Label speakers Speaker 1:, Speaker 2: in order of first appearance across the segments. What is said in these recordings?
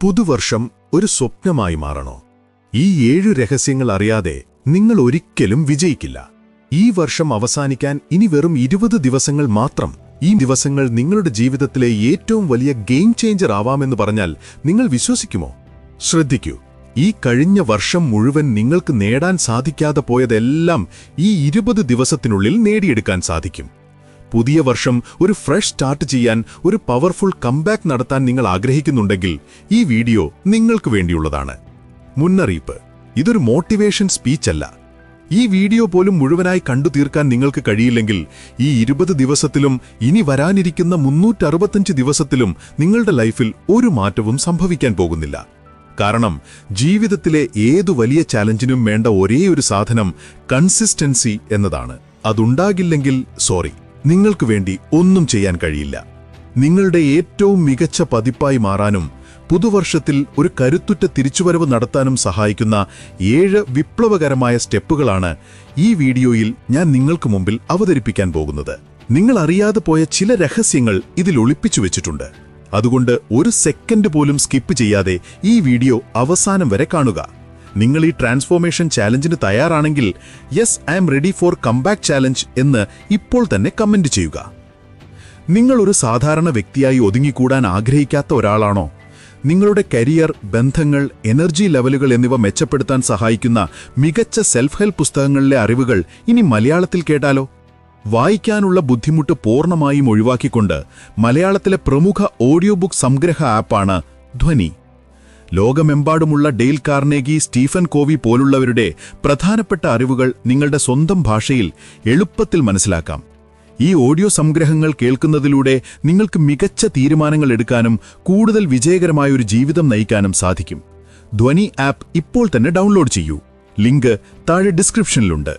Speaker 1: പുതുവർഷം ഒരു സ്വപ്നമായി മാറണോ? ഈ 7 രഹസ്യങ്ങൾ അറിയാതെ നിങ്ങൾ ഒരിക്കലും വിജയിക്കില്ല. ഈ വർഷം അവസാനിക്കാൻ ഇനി വെറും 20 ദിവസങ്ങൾ മാത്രം. ഈ ദിവസങ്ങൾ നിങ്ങളുടെ ജീവിതത്തിലെ ഏറ്റവും വലിയ ഗെയിം ചേഞ്ചർ ആവാമെന്ന് പറഞ്ഞാൽ നിങ്ങൾ വിശ്വസിക്കുമോ? ശ്രദ്ധിക്കൂ, ഈ കഴിഞ്ഞ വർഷം മുഴുവൻ നിങ്ങൾക്ക് നേടാൻ സാധിക്കാതെ പോയതെല്ലാം ഈ 20 ദിവസത്തിനുള്ളിൽ നേടിയെടുക്കാൻ സാധിക്കും. പുതിയ വർഷം ഒരു ഫ്രഷ് സ്റ്റാർട്ട് ചെയ്യാൻ, ഒരു പവർഫുൾ കംബാക്ക് നടത്താൻ നിങ്ങൾ ആഗ്രഹിക്കുന്നുണ്ടെങ്കിൽ ഈ വീഡിയോ നിങ്ങൾക്ക് വേണ്ടിയുള്ളതാണ്. മുന്നറിയിപ്പ്: ഇതൊരു മോട്ടിവേഷൻ സ്പീച്ചല്ല. ഈ വീഡിയോ പോലും മുഴുവനായി കണ്ടു തീർക്കാൻ നിങ്ങൾക്ക് കഴിയില്ലെങ്കിൽ ഈ 20 ദിവസത്തിലും ഇനി വരാനിരിക്കുന്ന 365 ദിവസത്തിലും നിങ്ങളുടെ ലൈഫിൽ ഒരു മാറ്റവും സംഭവിക്കാൻ പോകുന്നില്ല. കാരണം ജീവിതത്തിലെ ഏതു വലിയ ചാലഞ്ചിനും വേണ്ട ഒരേയൊരു സാധനം കൺസിസ്റ്റൻസി എന്നതാണ്. അതുണ്ടാകില്ലെങ്കിൽ സോറി, നിങ്ങൾക്ക് വേണ്ടി ഒന്നും ചെയ്യാൻ കഴിയില്ല. നിങ്ങളുടെ ഏറ്റവും മികച്ച പതിപ്പായി മാറാനും പുതുവർഷത്തിൽ ഒരു കരുത്തുറ്റ തിരിച്ചുവരവ് നടത്താനും സഹായിക്കുന്ന 7 വിപ്ലവകരമായ സ്റ്റെപ്പുകളാണ് ഈ വീഡിയോയിൽ ഞാൻ നിങ്ങൾക്ക് മുമ്പിൽ അവതരിപ്പിക്കാൻ പോകുന്നത്. നിങ്ങൾ അറിയാതെ പോയ ചില രഹസ്യങ്ങൾ ഇതിൽ ഒളിപ്പിച്ചു വെച്ചിട്ടുണ്ട്. അതുകൊണ്ട് ഒരു സെക്കൻഡ് പോലും സ്കിപ്പ് ചെയ്യാതെ ഈ വീഡിയോ അവസാനം വരെ കാണുക. നിങ്ങൾ ഈ ട്രാൻസ്ഫോർമേഷൻ ചാലഞ്ചിന് തയ്യാറാണെങ്കിൽ yes, I am ready for comeback challenge എന്ന് ഇപ്പോൾ തന്നെ കമന്റ് ചെയ്യുക. നിങ്ങൾ ഒരു സാധാരണ വ്യക്തിയായി ഒതുങ്ങിക്കൂടാൻ ആഗ്രഹിക്കാത്ത ഒരാളാണോ? നിങ്ങളുടെ കരിയർ, ബന്ധങ്ങൾ, എനർജി ലെവലുകൾ എന്നിവ മെച്ചപ്പെടുത്താൻ സഹായിക്കുന്ന മികച്ച സെൽഫ് ഹെൽപ്പ് പുസ്തകങ്ങളിലെ അറിവുകൾ ഇനി മലയാളത്തിൽ കേട്ടാലോ? വായിക്കാനുള്ള ബുദ്ധിമുട്ട് പൂർണ്ണമായും ഒഴിവാക്കിക്കൊണ്ട് മലയാളത്തിലെ പ്രമുഖ ഓഡിയോ ബുക്ക് സംഗ്രഹ ആപ്പാണ് ധ്വനി. ലോകമെമ്പാടുമുള്ള ഡെയിൽ കാർണേഗി, സ്റ്റീഫൻ കോവി പോലുള്ളവരുടെ പ്രധാനപ്പെട്ട അറിവുകൾ നിങ്ങളുടെ സ്വന്തം ഭാഷയിൽ എളുപ്പത്തിൽ മനസ്സിലാക്കാം. ഈ ഓഡിയോ സംഗ്രഹങ്ങൾ കേൾക്കുന്നതിലൂടെ നിങ്ങൾക്ക് മികച്ച തീരുമാനങ്ങൾ എടുക്കാനും കൂടുതൽ വിജയകരമായ ഒരു ജീവിതം നയിക്കാനും സാധിക്കും. ധ്വനി ആപ്പ് ഇപ്പോൾ തന്നെ ഡൗൺലോഡ് ചെയ്യൂ. ലിങ്ക് താഴെ ഡിസ്ക്രിപ്ഷനിലുണ്ട്.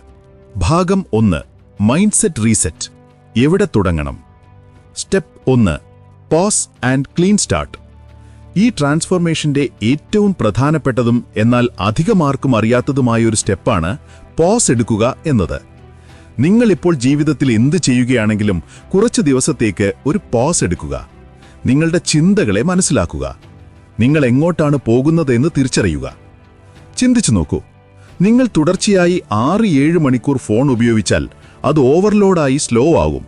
Speaker 1: ഭാഗം 1: മൈൻഡ് സെറ്റ് റീസെറ്റ്. എവിടെ തുടങ്ങണം? Step 1: pause and clean start. ഈ ട്രാൻസ്ഫോർമേഷന്റെ ഏറ്റവും പ്രധാനപ്പെട്ടതും എന്നാൽ അധികമാർക്കും അറിയാത്തതുമായ ഒരു സ്റ്റെപ്പാണ് പോസ് എടുക്കുക എന്നത്. നിങ്ങളിപ്പോൾ ജീവിതത്തിൽ എന്ത് ചെയ്യുകയാണെങ്കിലും കുറച്ച് ദിവസത്തേക്ക് ഒരു പോസ് എടുക്കുക. നിങ്ങളുടെ ചിന്തകളെ മനസ്സിലാക്കുക. നിങ്ങൾ എങ്ങോട്ടാണ് പോകുന്നതെന്ന് തിരിച്ചറിയുക. ചിന്തിച്ചു നോക്കൂ, നിങ്ങൾ തുടർച്ചയായി 6-7 മണിക്കൂർ ഫോൺ ഉപയോഗിച്ചാൽ അത് ഓവർലോഡായി സ്ലോ ആകും.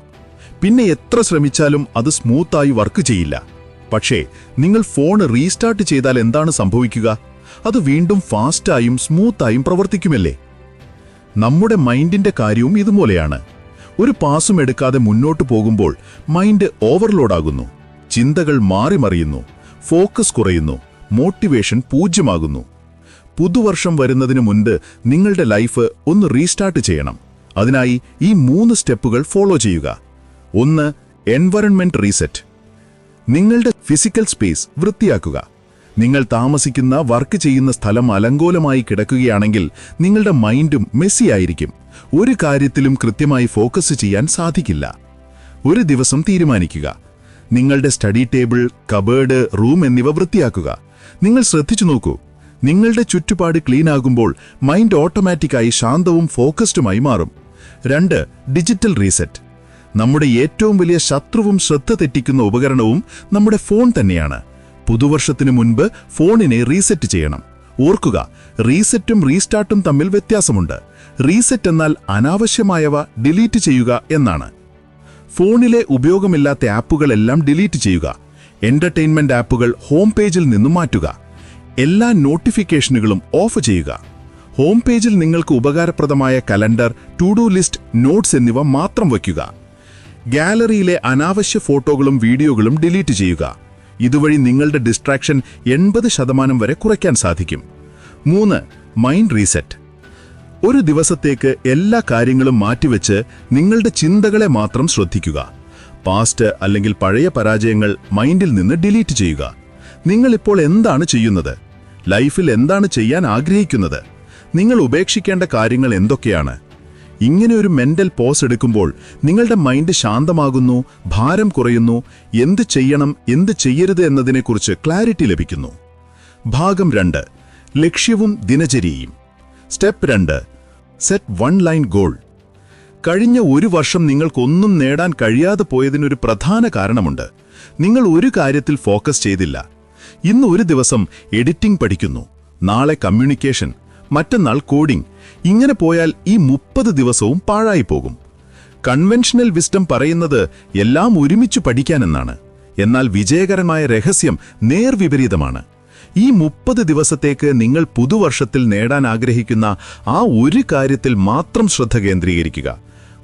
Speaker 1: പിന്നെ എത്ര ശ്രമിച്ചാലും അത് സ്മൂത്തായി വർക്ക് ചെയ്യില്ല. പക്ഷേ നിങ്ങൾ ഫോൺ റീസ്റ്റാർട്ട് ചെയ്താൽ എന്താണ് സംഭവിക്കുക? അത് വീണ്ടും ഫാസ്റ്റായും സ്മൂത്തായും പ്രവർത്തിക്കുമല്ലേ? നമ്മുടെ മൈൻഡിന്റെ കാര്യവും ഇതുപോലെയാണ്. ഒരു പാസും എടുക്കാതെ മുന്നോട്ടു പോകുമ്പോൾ മൈൻഡ് ഓവർലോഡാകുന്നു. ചിന്തകൾ മാറിമറിയുന്നു, ഫോക്കസ് കുറയുന്നു, മോട്ടിവേഷൻ പൂജ്യമാകുന്നു. പുതുവർഷം വരുന്നതിന് മുൻപ് നിങ്ങളുടെ ലൈഫ് ഒന്ന് റീസ്റ്റാർട്ട് ചെയ്യണം. അതിനായി ഈ 3 സ്റ്റെപ്പുകൾ ഫോളോ ചെയ്യുക. 1: എൻവയറൺമെന്റ് റീസെറ്റ്. നിങ്ങളുടെ ഫിസിക്കൽ സ്പേസ് വൃത്തിയാക്കുക. നിങ്ങൾ താമസിക്കുന്ന, വർക്ക് ചെയ്യുന്ന സ്ഥലം അലങ്കോലമായി കിടക്കുകയാണെങ്കിൽ നിങ്ങളുടെ മൈൻഡും മെസ്സിയായിരിക്കും. ഒരു കാര്യത്തിലും കൃത്യമായി ഫോക്കസ് ചെയ്യാൻ സാധിക്കില്ല. ഒരു ദിവസം തീരുമാനിക്കുക. നിങ്ങളുടെ സ്റ്റഡി ടേബിൾ, കബേർഡ്, റൂം എന്നിവ വൃത്തിയാക്കുക. നിങ്ങൾ ശ്രദ്ധിച്ചു നോക്കൂ, നിങ്ങളുടെ ചുറ്റുപാട് ക്ലീൻ ആകുമ്പോൾ മൈൻഡ് ഓട്ടോമാറ്റിക്കായി ശാന്തവും ഫോക്കസ്ഡുമായി മാറും. 2: ഡിജിറ്റൽ റീസെറ്റ്. നമ്മുടെ ഏറ്റവും വലിയ ശത്രുവും ശ്രദ്ധ തെറ്റിക്കുന്ന ഉപകരണവും നമ്മുടെ ഫോൺ തന്നെയാണ്. പുതുവർഷത്തിനു മുൻപ് ഫോണിനെ റീസെറ്റ് ചെയ്യണം. ഓർക്കുക, റീസെറ്റും റീസ്റ്റാർട്ടും തമ്മിൽ വ്യത്യാസമുണ്ട്. റീസെറ്റ് എന്നാൽ അനാവശ്യമായവ ഡിലീറ്റ് ചെയ്യുക എന്നാണ്. ഫോണിലെ ഉപയോഗമില്ലാത്ത ആപ്പുകളെല്ലാം ഡിലീറ്റ് ചെയ്യുക. എന്റർടൈൻമെന്റ് ആപ്പുകൾ ഹോം പേജിൽ നിന്നും മാറ്റുക. എല്ലാ നോട്ടിഫിക്കേഷനുകളും ഓഫ് ചെയ്യുക. ഹോം പേജിൽ നിങ്ങൾക്ക് ഉപകാരപ്രദമായ calendar, to do list, notes എന്നിവ മാത്രം വയ്ക്കുക. ഗാലറിയിലെ അനാവശ്യ ഫോട്ടോകളും വീഡിയോകളും ഡിലീറ്റ് ചെയ്യുക. ഇതുവഴി നിങ്ങളുടെ ഡിസ്ട്രാക്ഷൻ 80% വരെ കുറയ്ക്കാൻ സാധിക്കും. 3: മൈൻഡ് റീസെറ്റ്. ഒരു ദിവസത്തേക്ക് എല്ലാ കാര്യങ്ങളും മാറ്റിവെച്ച് നിങ്ങളുടെ ചിന്തകളെ മാത്രം ശ്രദ്ധിക്കുക. പാസ്റ്റ് അല്ലെങ്കിൽ പഴയ പരാജയങ്ങൾ മൈൻഡിൽ നിന്ന് ഡിലീറ്റ് ചെയ്യുക. നിങ്ങളിപ്പോൾ എന്താണ് ചെയ്യുന്നത്? ലൈഫിൽ എന്താണ് ചെയ്യാൻ ആഗ്രഹിക്കുന്നത്? നിങ്ങൾ ഉപേക്ഷിക്കേണ്ട കാര്യങ്ങൾ എന്തൊക്കെയാണ്? ഇങ്ങനെ ഒരു മെന്റൽ പോസ് എടുക്കുമ്പോൾ നിങ്ങളുടെ മൈൻഡ് ശാന്തമാകുന്നു, ഭാരം കുറയുന്നു, എന്ത് ചെയ്യണം, എന്ത് ചെയ്യരുത് എന്നതിനെക്കുറിച്ച് ക്ലാരിറ്റി ലഭിക്കുന്നു. ഭാഗം 2: ലക്ഷ്യവും ദിനചര്യയും. Step 2: set 1 line goal. കഴിഞ്ഞ ഒരു വർഷം നിങ്ങൾക്കൊന്നും നേടാൻ കഴിയാതെ പോയതിനൊരു പ്രധാന കാരണമുണ്ട്. നിങ്ങൾ ഒരു കാര്യത്തിൽ ഫോക്കസ് ചെയ്തില്ല.
Speaker 2: ഇന്ന് ഒരു ദിവസം എഡിറ്റിംഗ് പഠിക്കുന്നു, നാളെ കമ്മ്യൂണിക്കേഷൻ, മറ്റന്നാൾ കോഡിംഗ്. ഇങ്ങനെ പോയാൽ ഈ 30 ദിവസവും പാഴായി പോകും. കൺവെൻഷണൽ വിസ്ഡം പറയുന്നത് എല്ലാം ഒരുമിച്ച് പഠിക്കാനെന്നാണ്. എന്നാൽ വിജയകരമായ രഹസ്യം നേർവിപരീതമാണ്. ഈ 30 ദിവസത്തേക്ക് നിങ്ങൾ പുതുവർഷത്തിൽ നേടാൻ ആഗ്രഹിക്കുന്ന ആ ഒരു കാര്യത്തിൽ മാത്രം ശ്രദ്ധ കേന്ദ്രീകരിക്കുക.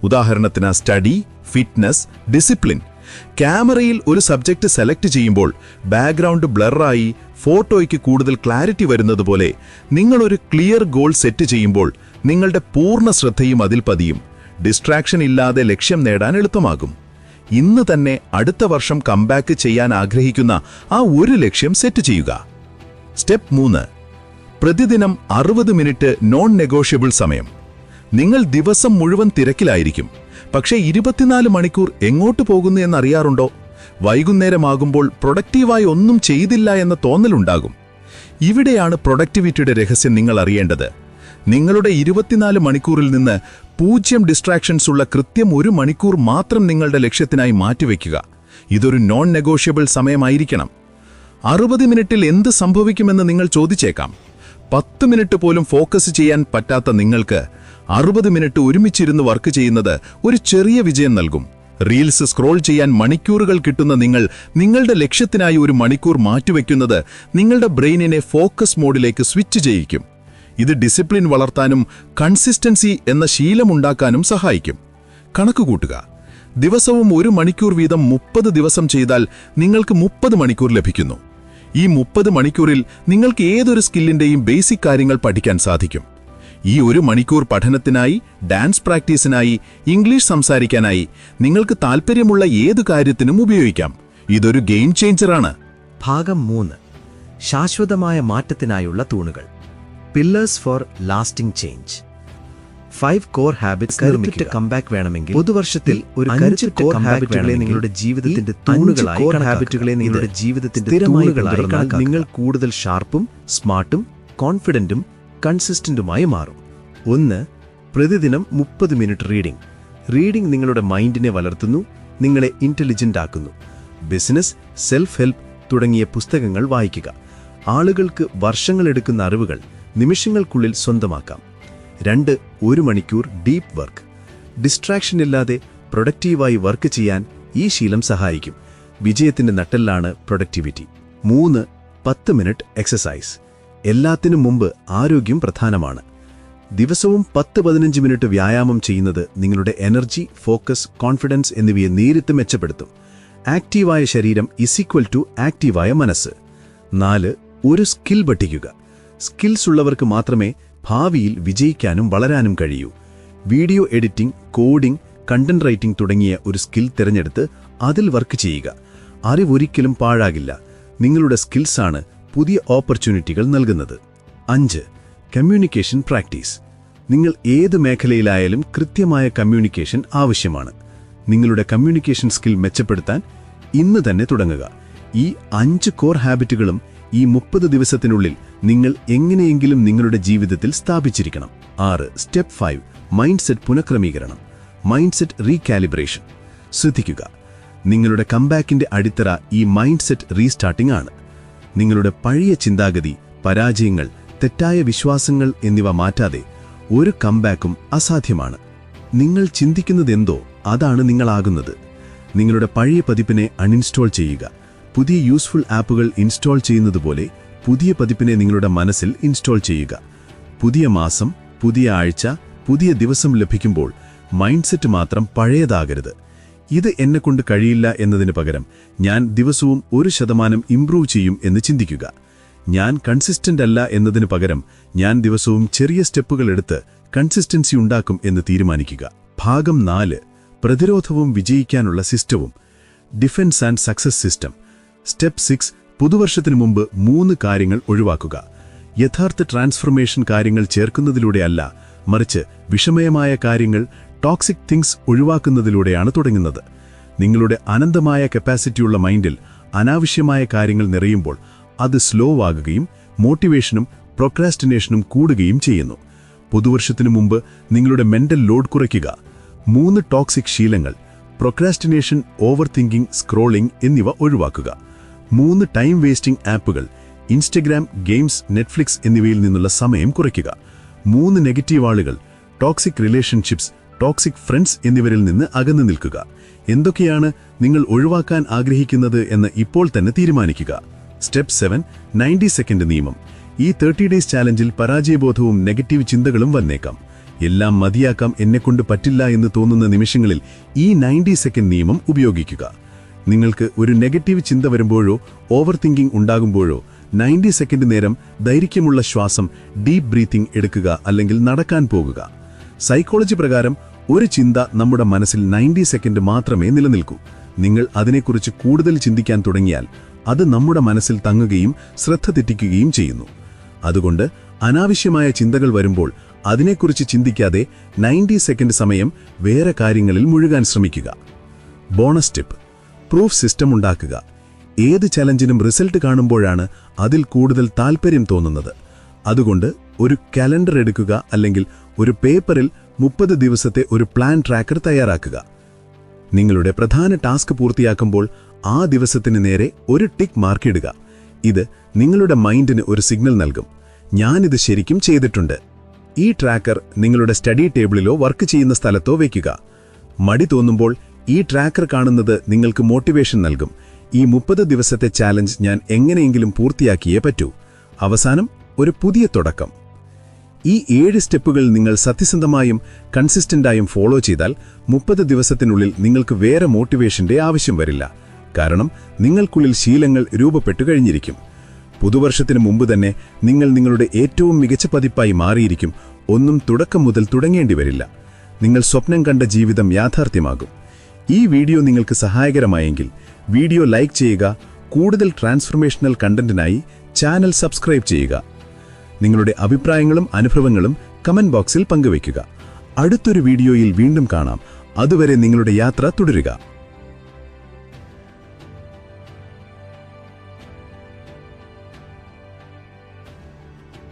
Speaker 2: ഉദാഹരണത്തിന് സ്റ്റഡി, ഫിറ്റ്നസ്, ഡിസിപ്ലിൻ. ക്യാമറയിൽ ഒരു സബ്ജക്റ്റ് സെലക്ട് ചെയ്യുമ്പോൾ ബാക്ക്ഗ്രൗണ്ട് ബ്ലറായി ഫോട്ടോയ്ക്ക് കൂടുതൽ ക്ലാരിറ്റി വരുന്നതുപോലെ നിങ്ങളൊരു ക്ലിയർ ഗോൾ സെറ്റ് ചെയ്യുമ്പോൾ നിങ്ങളുടെ പൂർണ്ണ ശ്രദ്ധയും അതിൽ പതിയും. ഡിസ്ട്രാക്ഷൻ ഇല്ലാതെ ലക്ഷ്യം നേടാൻ എളുപ്പമാകും. ഇന്ന് തന്നെ അടുത്ത വർഷം കംബാക്ക് ചെയ്യാൻ ആഗ്രഹിക്കുന്ന ആ ഒരു ലക്ഷ്യം സെറ്റ് ചെയ്യുക. സ്റ്റെപ്പ് 3. പ്രതിദിനം 60 മിനിറ്റ് നോൺ നെഗോഷ്യബിൾ സമയം. നിങ്ങൾ ദിവസം മുഴുവൻ തിരക്കിലായിരിക്കും, പക്ഷേ 24 മണിക്കൂർ എങ്ങോട്ട് പോകുന്നു എന്നറിയാറുണ്ടോ? വൈകുന്നേരമാകുമ്പോൾ പ്രൊഡക്റ്റീവായി ഒന്നും ചെയ്തില്ല എന്ന തോന്നലുണ്ടാകും. ഇവിടെയാണ് പ്രൊഡക്ടിവിറ്റിയുടെ രഹസ്യം നിങ്ങൾ അറിയേണ്ടത്. നിങ്ങളുടെ 24 മണിക്കൂറിൽ നിന്ന് 0 ഡിസ്ട്രാക്ഷൻസ് ഉള്ള കൃത്യം 1 മണിക്കൂർ മാത്രം നിങ്ങളുടെ ലക്ഷ്യത്തിനായി മാറ്റിവെക്കുക. ഇതൊരു നോൺ നെഗോഷ്യബിൾ സമയമായിരിക്കണം. 60 മിനിറ്റിൽ എന്ത് സംഭവിക്കുമെന്ന് നിങ്ങൾ ചോദിച്ചേക്കാം. 10 മിനിറ്റ് പോലും ഫോക്കസ് ചെയ്യാൻ പറ്റാത്ത നിങ്ങൾക്ക് 60 മിനിറ്റ് ഒരുമിച്ചിരുന്ന് വർക്ക് ചെയ്യുന്നത് ഒരു ചെറിയ വിജയം നൽകും. റീൽസ് സ്ക്രോൾ ചെയ്യാൻ മണിക്കൂറുകൾ കിട്ടുന്ന നിങ്ങളുടെ ലക്ഷ്യത്തിനായി 1 മണിക്കൂർ മാറ്റിവെക്കുന്നത് നിങ്ങളുടെ ബ്രെയിനിനെ ഫോക്കസ് മോഡിലേക്ക് സ്വിച്ച് ചെയ്യിക്കും. ഇത് ഡിസിപ്ലിൻ വളർത്താനും കൺസിസ്റ്റൻസി എന്ന ശീലമുണ്ടാക്കാനും സഹായിക്കും. കണക്കുകൂട്ടുക. ദിവസവും 1 മണിക്കൂർ വീതം 30 ദിവസം ചെയ്താൽ നിങ്ങൾക്ക് 30 മണിക്കൂർ ലഭിക്കുന്നു. ഈ 30 മണിക്കൂറിൽ നിങ്ങൾക്ക് ഏതൊരു സ്കില്ലിന്റെയും ബേസിക് കാര്യങ്ങൾ പഠിക്കാൻ സാധിക്കും. ഈ 1 മണിക്കൂർ പഠനത്തിനായി, ഡാൻസ് പ്രാക്ടീസിനായി, ഇംഗ്ലീഷ് സംസാരിക്കാനായി, നിങ്ങൾക്ക് താൽപ്പര്യമുള്ള ഏതു കാര്യത്തിനും ഉപയോഗിക്കാം. ഇതൊരു ഗെയിം ചേഞ്ചറാണ്.
Speaker 3: ഭാഗം 3. ശാശ്വതമായ മാറ്റത്തിനായുള്ള തൂണുകൾ. Pillars for lasting change. 5 core habits നിർമ്മിക്കുക. കംബാക്ക് വേണമെങ്കിൽ പുതുവർഷത്തിൽ ഒരു 5 കോർ ഹാബിറ്റുകളെ നിങ്ങളുടെ ജീവിതത്തിന്റെ തൂണുകളായി കണക്കാക്കുക. നിങ്ങൾ കൂടുതൽ ഷാർപ്പും സ്മാർട്ടും കോൺഫിഡന്റും കൺസിസ്റ്റന്റുമായി മാറും. 1. പ്രതിദിനം 30 മിനിറ്റ് റീഡിംഗ്. റീഡിംഗ് നിങ്ങളുടെ മൈൻഡിനെ വളർത്തുന്നു, നിങ്ങളെ ഇന്റലിജന്റ് ആക്കുന്നു. ബിസിനസ്, സെൽഫ് ഹെൽപ്പ് തുടങ്ങിയ പുസ്തകങ്ങൾ വായിക്കുക. ആളുകൾക്ക് വർഷങ്ങളെടുക്കുന്ന അറിവുകൾ നിമിഷങ്ങൾക്കുള്ളിൽ സ്വന്തമാക്കാം. 2. 1 മണിക്കൂർ ഡീപ്പ് വർക്ക്. ഡിസ്ട്രാക്ഷൻ ഇല്ലാതെ പ്രൊഡക്റ്റീവായി വർക്ക് ചെയ്യാൻ ഈ ശീലം സഹായിക്കും. വിജയത്തിന്റെ നട്ടെല്ലാണ് പ്രൊഡക്ടിവിറ്റി. 3. 10 minute exercise. എല്ലാത്തിനും മുമ്പ് ആരോഗ്യം പ്രധാനമാണ്. ദിവസവും 10-15 മിനിറ്റ് വ്യായാമം ചെയ്യുന്നത് നിങ്ങളുടെ എനർജി, ഫോക്കസ്, കോൺഫിഡൻസ് എന്നിവയെ നേരിട്ട് മെച്ചപ്പെടുത്തും. ആക്റ്റീവായ ശരീരം = ആക്റ്റീവായ മനസ്സ്. 4. ഒരു സ്കിൽ പഠിക്കുക. സ്കിൽസ് ഉള്ളവർക്ക് മാത്രമേ ഭാവിയിൽ വിജയിക്കാനും വളരാനും കഴിയൂ. Video editing, coding, content writing തുടങ്ങിയ ഒരു സ്കിൽ തിരഞ്ഞെടുത്ത് അതിൽ വർക്ക് ചെയ്യുക. അറിവൊരിക്കലും പാഴാകില്ല. നിങ്ങളുടെ സ്കിൽസാണ് പുതിയ ഓപ്പർച്യൂണിറ്റികൾ നൽകുന്നത്. 5. Communication practice. നിങ്ങൾ ഏത് മേഖലയിലായാലും കൃത്യമായ കമ്മ്യൂണിക്കേഷൻ ആവശ്യമാണ്. നിങ്ങളുടെ കമ്മ്യൂണിക്കേഷൻ സ്കിൽ മെച്ചപ്പെടുത്താൻ ഇന്ന് തന്നെ തുടങ്ങുക. ഈ 5 കോർ ഹാബിറ്റുകളും ഈ 30 ദിവസത്തിനുള്ളിൽ നിങ്ങൾ എങ്ങനെയെങ്കിലും നിങ്ങളുടെ ജീവിതത്തിൽ സ്ഥാപിച്ചിരിക്കണം. 6. സ്റ്റെപ്പ് 5. മൈൻഡ് സെറ്റ് പുനഃക്രമീകരണം. Mindset recalibration. ശ്രദ്ധിക്കുക, നിങ്ങളുടെ കംബാക്കിന്റെ അടിത്തറ ഈ മൈൻഡ് സെറ്റ് റീസ്റ്റാർട്ടിംഗ് ആണ്. നിങ്ങളുടെ പഴയ ചിന്താഗതി, പരാജയങ്ങൾ, തെറ്റായ വിശ്വാസങ്ങൾ എന്നിവ മാറ്റാതെ ഒരു കംബാക്കും അസാധ്യമാണ്. നിങ്ങൾ ചിന്തിക്കുന്നതെന്തോ അതാണ് നിങ്ങളാകുന്നത്. നിങ്ങളുടെ പഴയ പതിപ്പിനെ അൺഇൻസ്റ്റാൾ ചെയ്യുക. പുതിയ യൂസ്ഫുൾ ആപ്പുകൾ ഇൻസ്റ്റാൾ ചെയ്യുന്നതുപോലെ പുതിയ പതിപ്പിനെ നിങ്ങളുടെ മനസ്സിൽ ഇൻസ്റ്റാൾ ചെയ്യുക. പുതിയ മാസം, പുതിയ ആഴ്ച, പുതിയ ദിവസം ലഭിക്കുമ്പോൾ മൈൻഡ് സെറ്റ് മാത്രം പഴയതാകരുത്. ഇത് എന്നെക്കൊണ്ട് കഴിയില്ല എന്നതിന് പകരം ഞാൻ ദിവസവും 1% ഇംപ്രൂവ് ചെയ്യും എന്ന് ചിന്തിക്കുക. ഞാൻ കൺസിസ്റ്റന്റ് അല്ല എന്നതിന് പകരം ഞാൻ ദിവസവും ചെറിയ സ്റ്റെപ്പുകൾ എടുത്ത് കൺസിസ്റ്റൻസി ഉണ്ടാക്കും എന്ന് തീരുമാനിക്കുക. ഭാഗം 4. പ്രതിരോധവും വിജയിക്കാനുള്ള സിസ്റ്റവും. Defence and success system. Step 6. പുതുവർഷത്തിനു മുമ്പ് 3 കാര്യങ്ങൾ ഒഴിവാക്കുക. യഥാർത്ഥ ട്രാൻസ്ഫർമേഷൻ കാര്യങ്ങൾ ചേർക്കുന്നതിലൂടെയല്ല, മറിച്ച് വിഷമയമായ കാര്യങ്ങൾ, ടോക്സിക് തിങ്സ് ഒഴിവാക്കുന്നതിലൂടെയാണ് തുടങ്ങുന്നത്. നിങ്ങളുടെ അനന്തമായ കപ്പാസിറ്റിയുള്ള മൈൻഡിൽ അനാവശ്യമായ കാര്യങ്ങൾ നിറയുമ്പോൾ അത് സ്ലോ ആകുകയും മോട്ടിവേഷനും പ്രൊക്രാസ്റ്റിനേഷനും കൂടുകയും ചെയ്യുന്നു. പുതുവർഷത്തിനു മുമ്പ് നിങ്ങളുടെ മെന്റൽ ലോഡ് കുറയ്ക്കുക. 3 ടോക്സിക് ശീലങ്ങൾ, പ്രൊക്രാസ്റ്റിനേഷൻ, ഓവർ തിങ്കിങ്, സ്ക്രോളിംഗ് എന്നിവ ഒഴിവാക്കുക.
Speaker 2: 3 ടൈം വേസ്റ്റിംഗ് ആപ്പുകൾ ഇൻസ്റ്റഗ്രാം, ഗെയിംസ്, നെറ്റ്ഫ്ലിക്സ് എന്നിവയിൽ നിന്നുള്ള സമയം കുറയ്ക്കുക. 3 നെഗറ്റീവ് ആളുകൾ ടോക്സിക് റിലേഷൻഷിപ്സ്, ടോക്സിക് ഫ്രണ്ട്സ് എന്നിവരിൽ നിന്ന് അകന്നു നിൽക്കുക. എന്തൊക്കെയാണ് നിങ്ങൾ ഒഴിവാക്കാൻ ആഗ്രഹിക്കുന്നത് എന്ന് ഇപ്പോൾ തന്നെ തീരുമാനിക്കുക. സ്റ്റെപ്പ് 7 90 സെക്കൻഡ് നിയമം. ഈ 30 ഡേയ്സ് ചാലഞ്ചിൽ പരാജയബോധവും നെഗറ്റീവ് ചിന്തകളും വന്നേക്കാം. എല്ലാം മതിയാക്കാം, എന്നെക്കൊണ്ട് പറ്റില്ല എന്ന് തോന്നുന്ന നിമിഷങ്ങളിൽ ഈ 90 സെക്കൻഡ് നിയമം ഉപയോഗിക്കുക. നിങ്ങൾക്ക് ഒരു നെഗറ്റീവ് ചിന്ത വരുമ്പോഴോ ഓവർ തിങ്കിംഗ് ഉണ്ടാകുമ്പോഴോ 90 സെക്കൻഡ് നേരം ദൈർഘ്യമുള്ള ശ്വാസം, ഡീപ്പ് ബ്രീത്തിംഗ് എടുക്കുക, അല്ലെങ്കിൽ നടക്കാൻ പോകുക. സൈക്കോളജി പ്രകാരം ഒരു ചിന്ത നമ്മുടെ മനസ്സിൽ 90 സെക്കൻഡ് മാത്രമേ നിലനിൽക്കൂ. നിങ്ങൾ അതിനെക്കുറിച്ച് കൂടുതൽ ചിന്തിക്കാൻ തുടങ്ങിയാൽ അത് നമ്മുടെ മനസ്സിൽ തങ്ങുകയും ശ്രദ്ധ തെറ്റിക്കുകയും ചെയ്യുന്നു. അതുകൊണ്ട് അനാവശ്യമായ ചിന്തകൾ വരുമ്പോൾ അതിനെക്കുറിച്ച് ചിന്തിക്കാതെ 90 സെക്കൻഡ് സമയം വേറെ കാര്യങ്ങളിൽ മുഴുകാൻ ശ്രമിക്കുക. ബോണസ് ടിപ്പ്: പ്രൂഫ് സിസ്റ്റം ഉണ്ടാക്കുക. ഏത് ചലഞ്ചിനും റിസൾട്ട് കാണുമ്പോഴാണ് അതിൽ കൂടുതൽ താൽപ്പര്യം തോന്നുന്നത്. അതുകൊണ്ട് ഒരു കലണ്ടർ എടുക്കുക, അല്ലെങ്കിൽ ഒരു പേപ്പറിൽ 30 ദിവസത്തെ ഒരു പ്ലാൻ ട്രാക്കർ തയ്യാറാക്കുക. നിങ്ങളുടെ പ്രധാന ടാസ്ക് പൂർത്തിയാക്കുമ്പോൾ ആ ദിവസത്തിന് നേരെ ഒരു ടിക്ക് മാർക്ക് ഇടുക. ഇത് നിങ്ങളുടെ മൈൻഡിന് ഒരു സിഗ്നൽ നൽകും, ഞാനിത് ശരിക്കും ചെയ്തിട്ടുണ്ട്. ഈ ട്രാക്കർ നിങ്ങളുടെ സ്റ്റഡി ടേബിളിലോ വർക്ക് ചെയ്യുന്ന സ്ഥലത്തോ വയ്ക്കുക. മടി തോന്നുമ്പോൾ ഈ ട്രാക്കർ കാണുന്നത് നിങ്ങൾക്ക് മോട്ടിവേഷൻ നൽകും. ഈ 30 ദിവസത്തെ ചാലഞ്ച് ഞാൻ എങ്ങനെയെങ്കിലും പൂർത്തിയാക്കിയേ പറ്റൂ. അവസാനം ഒരു പുതിയ തുടക്കം. ഈ 7 സ്റ്റെപ്പുകൾ നിങ്ങൾ സത്യസന്ധമായും കൺസിസ്റ്റന്റായും ഫോളോ ചെയ്താൽ 30 ദിവസത്തിനുള്ളിൽ നിങ്ങൾക്ക് വേറെ മോട്ടിവേഷന്റെ ആവശ്യം വരില്ല. കാരണം നിങ്ങൾക്കുള്ളിൽ ശീലങ്ങൾ രൂപപ്പെട്ടു കഴിഞ്ഞിരിക്കും. പുതുവർഷത്തിന് മുമ്പ് തന്നെ നിങ്ങൾ നിങ്ങളുടെ ഏറ്റവും മികച്ച പതിപ്പായി മാറിയിരിക്കും. ഒന്നും തുടക്കം മുതൽ തുടങ്ങേണ്ടി വരില്ല. നിങ്ങൾ സ്വപ്നം കണ്ട ജീവിതം യാഥാർത്ഥ്യമാകും. ഈ വീഡിയോ നിങ്ങൾക്ക് സഹായകരമായെങ്കിൽ വീഡിയോ ലൈക്ക് ചെയ്യുക. കൂടുതൽ ട്രാൻസ്ഫർമേഷണൽ കണ്ടന്റിനായി ചാനൽ സബ്സ്ക്രൈബ് ചെയ്യുക. നിങ്ങളുടെ അഭിപ്രായങ്ങളും അനുഭവങ്ങളും കമന്റ് ബോക്സിൽ പങ്കുവയ്ക്കുക. അടുത്തൊരു വീഡിയോയിൽ വീണ്ടും കാണാം. അതുവരെ നിങ്ങളുടെ യാത്ര തുടരുക.